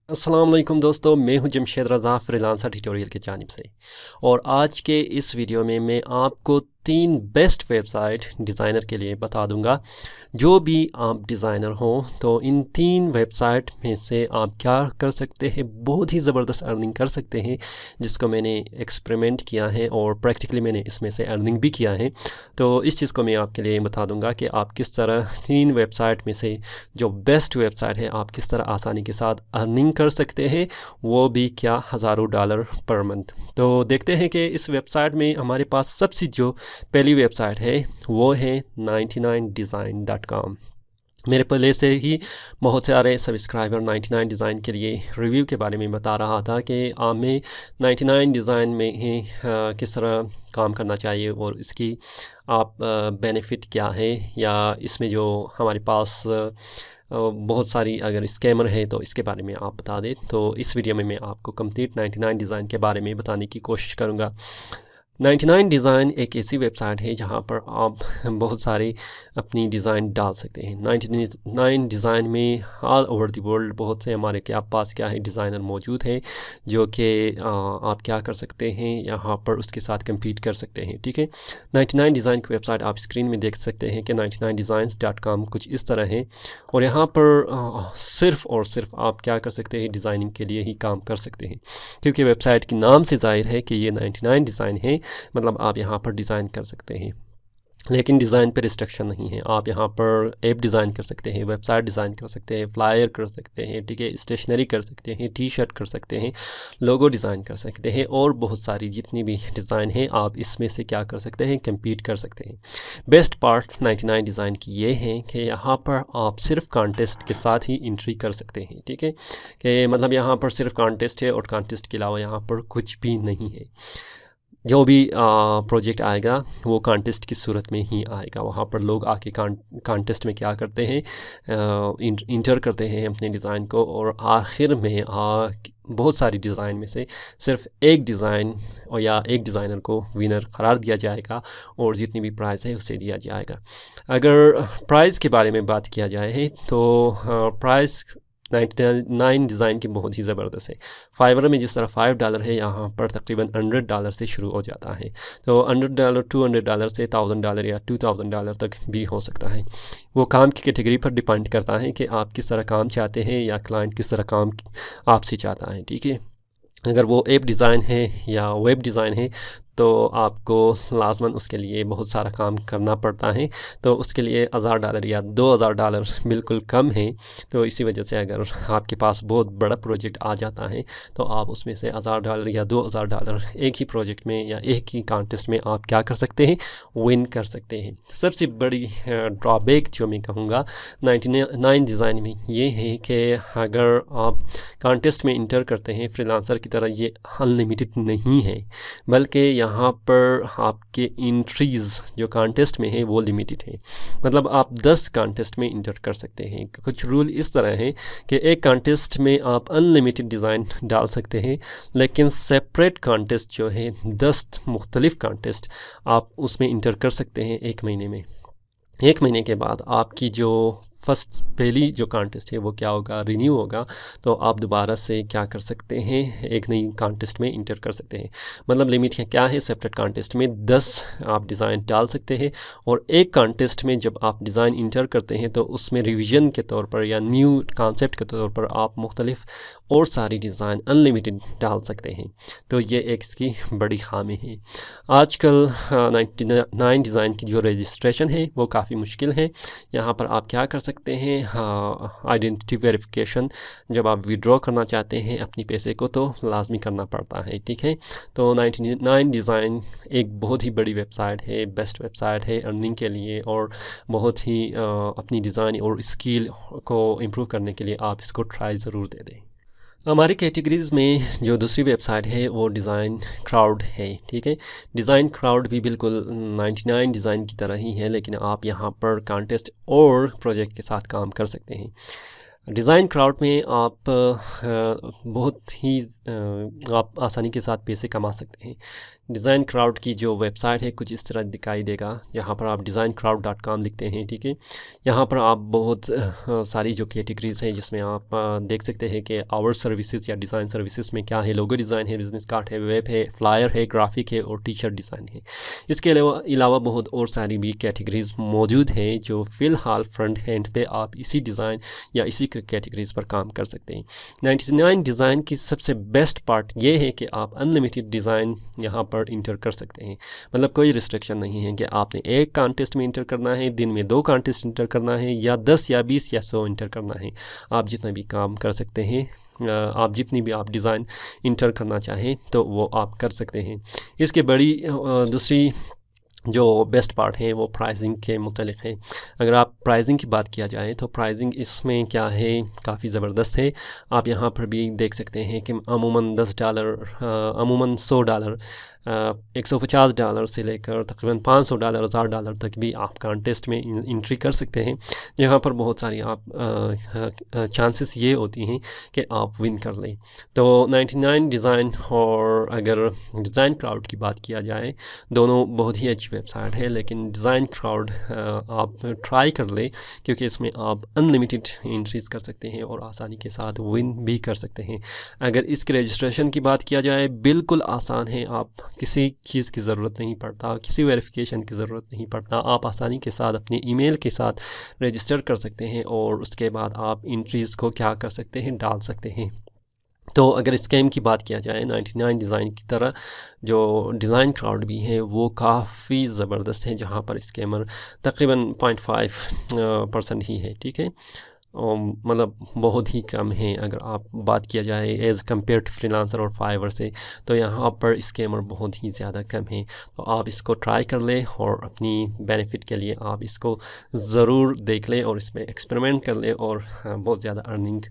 अस्सलाम वालेकुम दोस्तों, मैं हूं जमशेद रज़ा फ्रीलांसर ट्यूटोरियल की जानिब से। और आज के इस वीडियो में मैं आपको 3 बेस्ट वेबसाइट डिज़ाइनर के लिए बता दूंगा। जो भी आप डिज़ाइनर हो तो इन 3 वेबसाइट में से आप क्या कर सकते हैं, बहुत ही ज़बरदस्त अर्निंग कर सकते हैं, जिसको मैंने एक्सपेरिमेंट किया है और प्रैक्टिकली मैंने इसमें से अर्निंग भी किया है। तो इस चीज़ को मैं आपके लिए बता दूंगा कि आप किस तरह 3 वेबसाइट में से जो बेस्ट वेबसाइट है आप किस तरह आसानी के साथ अर्निंग कर सकते हैं, वो भी क्या हज़ारों डॉलर पर मंथ। तो देखते हैं कि इस वेबसाइट में हमारे पास सबसे जो पहली वेबसाइट है वो है 99design.com। मेरे पहले से ही बहुत सारे सब्सक्राइबर 99 डिज़ाइन के लिए रिव्यू के बारे में बता रहा था कि मैं 99 डिज़ाइन में ही किस तरह काम करना चाहिए और इसकी आप बेनिफिट क्या है, या इसमें जो हमारे पास बहुत सारी अगर स्कैमर है तो इसके बारे में आप बता दें। तो इस वीडियो में मैं आपको कंप्लीट 99 डिज़ाइन के बारे में बताने की कोशिश करूँगा। 99 डिज़ाइन एक ऐसी वेबसाइट है जहां पर आप बहुत सारे अपनी डिज़ाइन डाल सकते हैं। 99 डिज़ाइन में ऑल ओवर द वर्ल्ड बहुत से हमारे क्या पास क्या है डिज़ाइनर मौजूद है, जो कि आप क्या कर सकते हैं यहाँ पर उसके साथ compete कर सकते हैं। ठीक है, 99 डिज़ाइन की वेबसाइट आप स्क्रीन में देख सकते हैं कि 99designs.com कुछ इस तरह है। और यहाँ पर सिर्फ़ और सिर्फ आप क्या कर सकते हैं, डिज़ाइनिंग के लिए ही काम कर सकते हैं, क्योंकि वेबसाइट के नाम से ज़ाहिर है कि ये 99 डिज़ाइन है, मतलब आप यहाँ पर डिज़ाइन कर सकते हैं। लेकिन डिज़ाइन पे रिस्ट्रिक्शन नहीं है। आप यहाँ पर ऐप डिज़ाइन कर सकते हैं, वेबसाइट डिज़ाइन कर सकते हैं, फ्लायर कर सकते हैं, ठीक है, स्टेशनरी कर सकते हैं, टी शर्ट कर सकते हैं, लोगो डिज़ाइन कर सकते हैं, और बहुत सारी जितनी भी डिज़ाइन है आप इसमें से क्या कर सकते हैं, compete कर सकते हैं। बेस्ट पार्ट 99 डिज़ाइन की ये है कि यहाँ पर आप सिर्फ कॉन्टेस्ट के साथ ही एंट्री कर सकते हैं। ठीक है, कि मतलब यहाँ पर सिर्फ कॉन्टेस्ट है और कॉन्टेस्ट के अलावा यहाँ पर कुछ भी नहीं है। जो भी प्रोजेक्ट आएगा वो कॉन्टेस्ट की सूरत में ही आएगा। वहाँ पर लोग आके कॉन्टेस्ट में क्या करते हैं, इंटर करते हैं अपने डिज़ाइन को, और आखिर में बहुत सारी डिज़ाइन में से सिर्फ एक डिज़ाइन और या एक डिज़ाइनर को विनर करार दिया जाएगा और जितनी भी प्राइज़ है उसे दिया जाएगा। अगर प्राइज़ के बारे में बात किया जाए तो प्राइस 99 डिज़ाइन की बहुत ही ज़बरदस्त है। फाइवर में जिस तरह $5 है, यहाँ पर तकरीबन $100 से शुरू हो जाता है। तो $100 $200 से $1000 या $2000 तक भी हो सकता है। वो काम की कैटेगरी पर डिपेंड करता है कि आप किस तरह काम चाहते हैं या क्लाइंट किस तरह काम आपसे चाहता है। ठीक है, अगर वो ऐप डिज़ाइन है या वेब डिज़ाइन है तो आपको लाजमन उसके लिए बहुत सारा काम करना पड़ता है। तो उसके लिए $1000 या $2000 बिल्कुल कम है। तो इसी वजह से अगर आपके पास बहुत बड़ा प्रोजेक्ट आ जाता है तो आप उसमें से $1000 या $2000 एक ही प्रोजेक्ट में या एक ही कॉन्टेस्ट में आप क्या कर सकते हैं, विन कर सकते हैं। सबसे बड़ी ड्रॉबैक जो मैं कहूँगा 99 डिज़ाइन में ये है कि अगर आप कॉन्टेस्ट में इंटर करते हैं फ्रीलांसर की तरह, ये अनलिमिटेड नहीं है, बल्कि यहाँ पर आपके एंट्रीज़ जो कॉन्टेस्ट में है वो लिमिटेड है। मतलब आप 10 कॉन्टेस्ट में इंटर कर सकते हैं। कुछ रूल इस तरह है कि एक कॉन्टेस्ट में आप अनलिमिटेड डिज़ाइन डाल सकते हैं, लेकिन सेपरेट कॉन्टेस्ट जो है 10 मुख्तलिफ कॉन्टेस्ट आप उसमें इंटर कर सकते हैं 1 महीने में। 1 महीने के बाद आपकी जो पहली जो कॉन्टेस्ट है वो क्या होगा, रिन्यू होगा। तो आप दोबारा से क्या कर सकते हैं, एक नई कॉन्टेस्ट में इंटर कर सकते हैं। मतलब लिमिट क्या है, सेपरेट कॉन्टेस्ट में 10 आप डिज़ाइन डाल सकते हैं, और एक कॉन्टेस्ट में जब आप डिज़ाइन इंटर करते हैं तो उसमें रिवीजन के तौर पर या न्यू कॉन्सेप्ट के तौर पर आप मुख्तलिफ और सारी डिज़ाइन अनलिमिटेड डाल सकते हैं। तो ये एक इसकी बड़ी खामी है। आजकल 99 डिज़ाइन की जो रजिस्ट्रेशन है वो काफ़ी मुश्किल है। यहाँ पर आप क्या कर सकते हैं, आइडेंटिटी वेरिफिकेशन जब आप विड्रॉ करना चाहते हैं अपनी पैसे को तो लाजमी करना पड़ता है। ठीक है, तो 99 डिज़ाइन एक बहुत ही बड़ी वेबसाइट है, बेस्ट वेबसाइट है अर्निंग के लिए, और बहुत ही अपनी डिज़ाइन और स्किल को इम्प्रूव करने के लिए आप इसको ट्राई ज़रूर दे दें। हमारी कैटेगरीज़ में जो दूसरी वेबसाइट है वो डिज़ाइन क्राउड है। ठीक है, डिज़ाइन क्राउड भी बिल्कुल 99 डिज़ाइन की तरह ही है, लेकिन आप यहाँ पर कॉन्टेस्ट और प्रोजेक्ट के साथ काम कर सकते हैं। डिज़ाइन क्राउड में आप बहुत ही आप आसानी के साथ पैसे कमा सकते हैं। डिज़ाइन क्राउड की जो वेबसाइट है कुछ इस तरह दिखाई देगा। यहाँ पर आप designcrowd.com लिखते हैं, ठीक है। यहाँ पर आप बहुत सारी जो कैटेगरीज़ हैं जिसमें आप देख सकते हैं कि आवर सर्विसेज या डिज़ाइन सर्विसेज में क्या है। लोगो डिज़ाइन है, बिज़नेस कार्ड है, वेब है, फ्लायर है, ग्राफिक है और टी शर्ट डिज़ाइन है। इसके अलावा बहुत और सारी भी कैटेगरीज़ मौजूद हैं जो फ़िलहाल फ्रंट हैंड पे आप इसी डिज़ाइन या इसी कैटेगरीज़ पर काम कर सकते हैं। 99 डिज़ाइन की सबसे बेस्ट पार्ट ये है कि आप अनलिमिटेड डिज़ाइन यहाँ पर इंटर कर सकते हैं। मतलब कोई रिस्ट्रिक्शन नहीं है कि आपने एक कॉन्टेस्ट में इंटर करना है, दिन में 2 कॉन्टेस्ट इंटर करना है, या 10 या 20 या 100 इंटर करना है। आप जितना भी काम कर सकते हैं, आप जितनी भी आप डिज़ाइन इंटर करना चाहें तो वो आप कर सकते हैं। इसके बड़ी दूसरी जो बेस्ट पार्ट है वो प्राइसिंग के मुतालिक है। अगर आप प्राइसिंग की बात किया जाए तो प्राइसिंग इसमें क्या है, काफ़ी ज़बरदस्त है। आप यहाँ पर भी देख सकते हैं कि अमूमन $10 अमूमन $100 $150 से लेकर तकरीबन $500 $1000 तक भी आप कॉन्टेस्ट में एंट्री कर सकते हैं। यहाँ पर बहुत सारी आप चांसेस ये होती हैं कि आप विन कर लें। तो 99 डिज़ाइन और अगर डिज़ाइन क्राउड की बात किया जाए, दोनों बहुत ही अच्छी वेबसाइट है, लेकिन डिज़ाइन क्राउड आप ट्राई कर लें क्योंकि इसमें आप अनलिमिटेड एंट्रीज़ कर सकते हैं और आसानी के साथ विन भी कर सकते हैं। अगर इसके रजिस्ट्रेशन की बात किया जाए, बिल्कुल आसान है। आप किसी चीज़ की ज़रूरत नहीं पड़ता, किसी वेरिफिकेशन की ज़रूरत नहीं पड़ता। आप आसानी के साथ अपने ईमेल के साथ रजिस्टर कर सकते हैं और उसके बाद आप एंट्रीज़ को क्या कर सकते हैं, डाल सकते हैं। तो अगर स्कैम की बात किया जाए, 99 डिज़ाइन की तरह जो डिज़ाइन क्राउड भी है वो काफ़ी ज़बरदस्त है, जहाँ पर स्कैमर तकरीबन 0.5% ही है, ठीक है। मतलब बहुत ही कम है। अगर आप बात किया जाए एज़ कम्पेयर टू फ्रीलांसर और फाइवर से, तो यहाँ पर स्कैमर बहुत ही ज़्यादा कम है। तो आप इसको ट्राई कर लें और अपनी बेनिफिट के लिए आप इसको ज़रूर देख लें और इसमें एक्सपेरिमेंट कर लें और बहुत ज़्यादा अर्निंग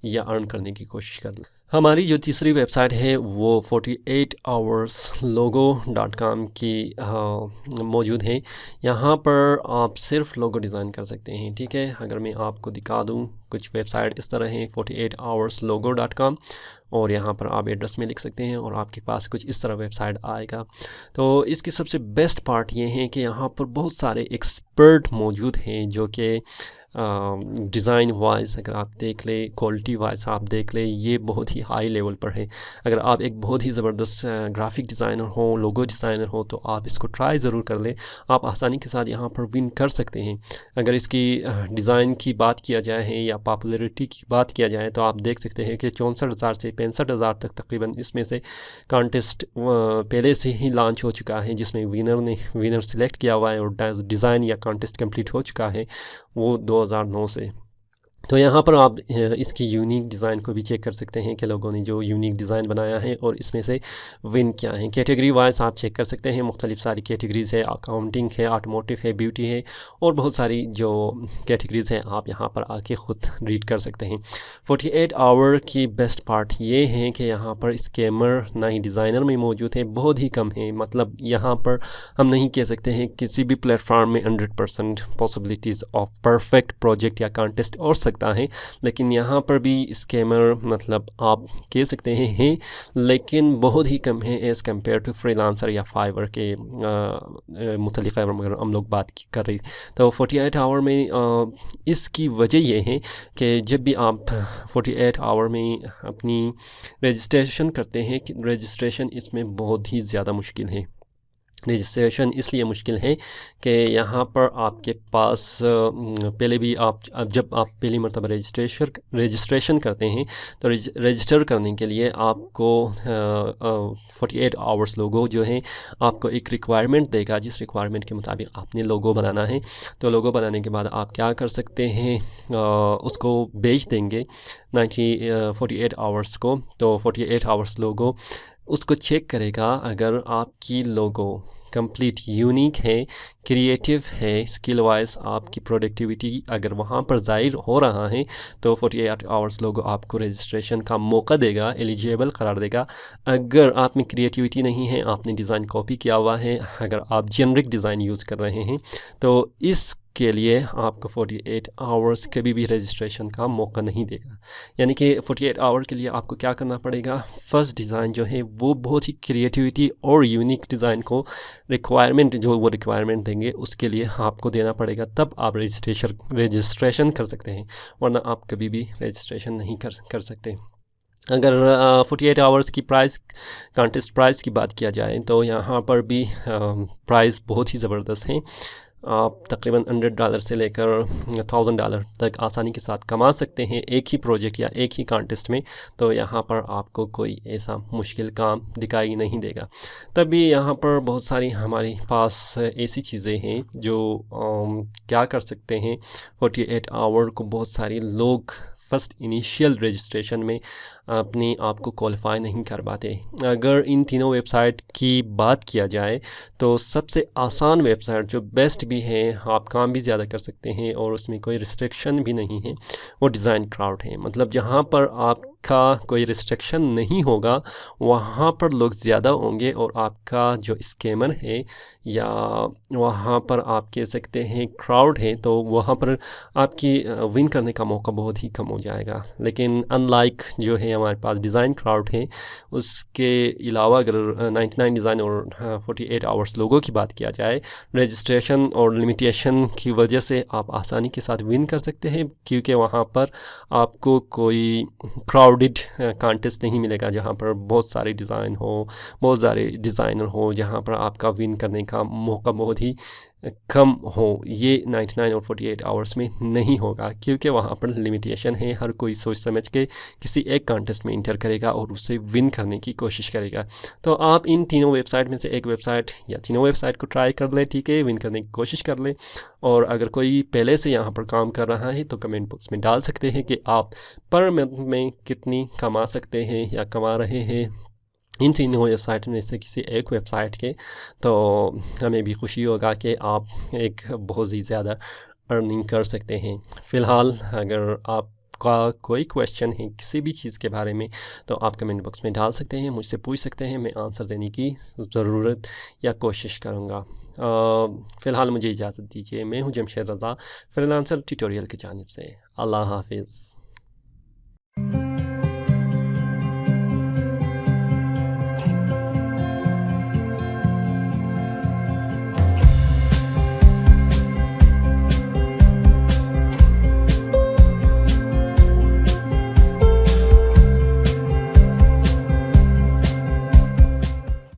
या अर्न करने की कोशिश कर लें। हमारी जो तीसरी वेबसाइट है वो 48hourslogo.com की मौजूद है। यहाँ पर आप सिर्फ लोगो डिज़ाइन कर सकते हैं, ठीक है। अगर मैं आपको दिखा दूँ, कुछ वेबसाइट इस तरह हैं 48hourslogo.com, और यहाँ पर आप एड्रेस में लिख सकते हैं और आपके पास कुछ इस तरह वेबसाइट आएगा। तो इसकी सबसे बेस्ट पार्ट ये है कि यहाँ पर बहुत सारे एक्सपर्ट मौजूद हैं जो कि डिज़ाइन वाइज अगर आप देख लें, क्वालिटी वाइज आप देख लें, ये बहुत ही हाई लेवल पर है। अगर आप एक बहुत ही ज़बरदस्त ग्राफिक डिज़ाइनर हो, लोगो डिज़ाइनर हो, तो आप इसको ट्राई ज़रूर कर लें। आप आसानी के साथ यहाँ पर विन कर सकते हैं। अगर इसकी डिज़ाइन की बात किया जाए है या पॉपुलैरिटी की बात किया जाए तो आप देख सकते हैं कि 64,000 से 65,000 तक तकरीबन इसमें से कॉन्टेस्ट पहले से ही लॉन्च हो चुका है, जिसमें विनर सेलेक्ट किया हुआ है और डिज़ाइन या कॉन्टेस्ट कंप्लीट हो चुका है वो 2009 से। तो यहाँ पर आप इसकी यूनिक डिज़ाइन को भी चेक कर सकते हैं कि लोगों ने जो यूनिक डिज़ाइन बनाया है और इसमें से विन क्या है। कैटेगरी वाइज आप चेक कर सकते हैं, मुख्तलिफ सारी कैटेगरीज़ है, अकाउंटिंग है, ऑटोमोटिव है, ब्यूटी है और बहुत सारी जो कैटेगरीज़ हैं आप यहाँ पर आके ख़ुद रीड कर सकते हैं। 48 आवर की बेस्ट पार्ट ये है कि यहाँ पर स्कैमर ना ही डिज़ाइनर में मौजूद है, बहुत ही कम है। मतलब यहाँ पर हम नहीं कह सकते हैं किसी भी प्लेटफार्म में 100% पॉसिबिलिटीज़ ऑफ परफेक्ट प्रोजेक्ट या कॉन्टेस्ट और सकता है, लेकिन यहाँ पर भी स्कैमर मतलब आप कह सकते हैं, लेकिन बहुत ही कम है एज़ कम्पेयर टू फ्रीलांसर या फाइवर के मुतल्लिक़ अगर हम लोग बात कर रही। तो 48 आवर में इसकी वजह यह है कि जब भी आप 48 आवर में अपनी रजिस्ट्रेशन करते हैं कि रजिस्ट्रेशन इसमें बहुत ही ज़्यादा मुश्किल है। रजिस्ट्रेशन इसलिए मुश्किल है कि यहाँ पर आपके पास पहले भी जब आप पहली मरतबा रजिस्ट्रेशन करते हैं तो रजिस्टर करने के लिए आपको 48 आवर्स लोगो जो है आपको एक रिक्वायरमेंट देगा, जिस रिक्वायरमेंट के मुताबिक आपने लोगो बनाना है। तो लोगो बनाने के बाद आप क्या कर सकते हैं, उसको बेच देंगे 48 आवर्स को। तो 48 आवर्स लोगो उसको चेक करेगा। अगर आपकी लोगो कंप्लीट यूनिक है, क्रिएटिव है, स्किल वाइज आपकी प्रोडक्टिविटी अगर वहाँ पर ज़ाहिर हो रहा है तो 48 आवर्स लोगो आपको रजिस्ट्रेशन का मौका देगा, एलिजिबल करार देगा। अगर आप में क्रिएटिविटी नहीं है, आपने डिज़ाइन कॉपी किया हुआ है, अगर आप जेनरिक डिज़ाइन यूज़ कर रहे हैं तो इस उसके लिए आपको 48 आवर्स कभी भी रजिस्ट्रेशन का मौका नहीं देगा। यानी कि 48 आवर के लिए आपको क्या करना पड़ेगा, फर्स्ट डिज़ाइन जो है वो बहुत ही क्रिएटिविटी और यूनिक डिज़ाइन को रिक्वायरमेंट देंगे, उसके लिए आपको देना पड़ेगा, तब आप रजिस्ट्रेशन कर सकते हैं, वरना आप कभी भी रजिस्ट्रेशन नहीं कर सकते। अगर 48 आवर्स की कॉन्टेस्ट प्राइस की बात किया जाए तो यहाँ पर भी प्राइस बहुत ही ज़बरदस्त हैं। आप तकरीबन $100 से लेकर $1000 तक आसानी के साथ कमा सकते हैं एक ही प्रोजेक्ट या एक ही कॉन्टेस्ट में। तो यहाँ पर आपको कोई ऐसा मुश्किल काम दिखाई नहीं देगा। तभी यहाँ पर बहुत सारी हमारे पास ऐसी चीज़ें हैं जो क्या कर सकते हैं, 48 आवर को बहुत सारे लोग फर्स्ट इनिशियल रजिस्ट्रेशन में अपने आप को क्वालिफाई नहीं कर पाते। अगर इन तीनों वेबसाइट की बात किया जाए तो सबसे आसान वेबसाइट जो बेस्ट भी है, आप काम भी ज़्यादा कर सकते हैं और उसमें कोई रिस्ट्रिक्शन भी नहीं है, वो डिज़ाइन क्राउड है। मतलब जहाँ पर आपका कोई रिस्ट्रिक्शन नहीं होगा वहाँ पर लोग ज़्यादा होंगे और आपका जो स्कैमर है या वहाँ पर आप कह सकते हैं क्राउड है, तो वहाँ पर आपकी विन करने का मौका बहुत ही कम हो जाएगा। लेकिन अनलाइक जो है हमारे पास डिज़ाइन क्राउड है, उसके अलावा अगर 99 डिज़ाइन और 48 आवर्स लोगों की बात किया जाए, रजिस्ट्रेशन और लिमिटेशन की वजह से आप आसानी के साथ विन कर सकते हैं, क्योंकि वहाँ पर आपको कोई क्राउडेड कॉन्टेस्ट नहीं मिलेगा जहाँ पर बहुत सारे डिज़ाइन हो, बहुत सारे डिज़ाइनर हो, जहाँ पर आपका विन करने का मौका बहुत ही कम हो। ये 99 और 48 आवर्स में नहीं होगा, क्योंकि वहाँ पर लिमिटेशन है। हर कोई सोच समझ के किसी एक कॉन्टेस्ट में इंटर करेगा और उससे विन करने की कोशिश करेगा। तो आप इन तीनों वेबसाइट में से एक वेबसाइट या तीनों वेबसाइट को ट्राई कर लें, ठीक है, विन करने की कोशिश कर लें। और अगर कोई पहले से यहाँ पर काम कर रहा है तो कमेंट बॉक्स में डाल सकते हैं कि आप पर मंथ में कितनी कमा सकते हैं या कमा रहे हैं इन तीनों वेबसाइट में से किसी एक वेबसाइट के। तो हमें भी खुशी होगा कि आप एक बहुत ही ज़्यादा अर्निंग कर सकते हैं। फ़िलहाल अगर आपका कोई क्वेश्चन है किसी भी चीज़ के बारे में तो आप कमेंट बॉक्स में डाल सकते हैं, मुझसे पूछ सकते हैं, मैं आंसर देने की ज़रूरत या कोशिश करूँगा। फ़िलहाल मुझे इजाज़त दीजिए। मैं हूँ जमशेद रज़ा, फ्रीलांसर ट्यूटोरियल की जानिब से। अल्लाह हाफिज़।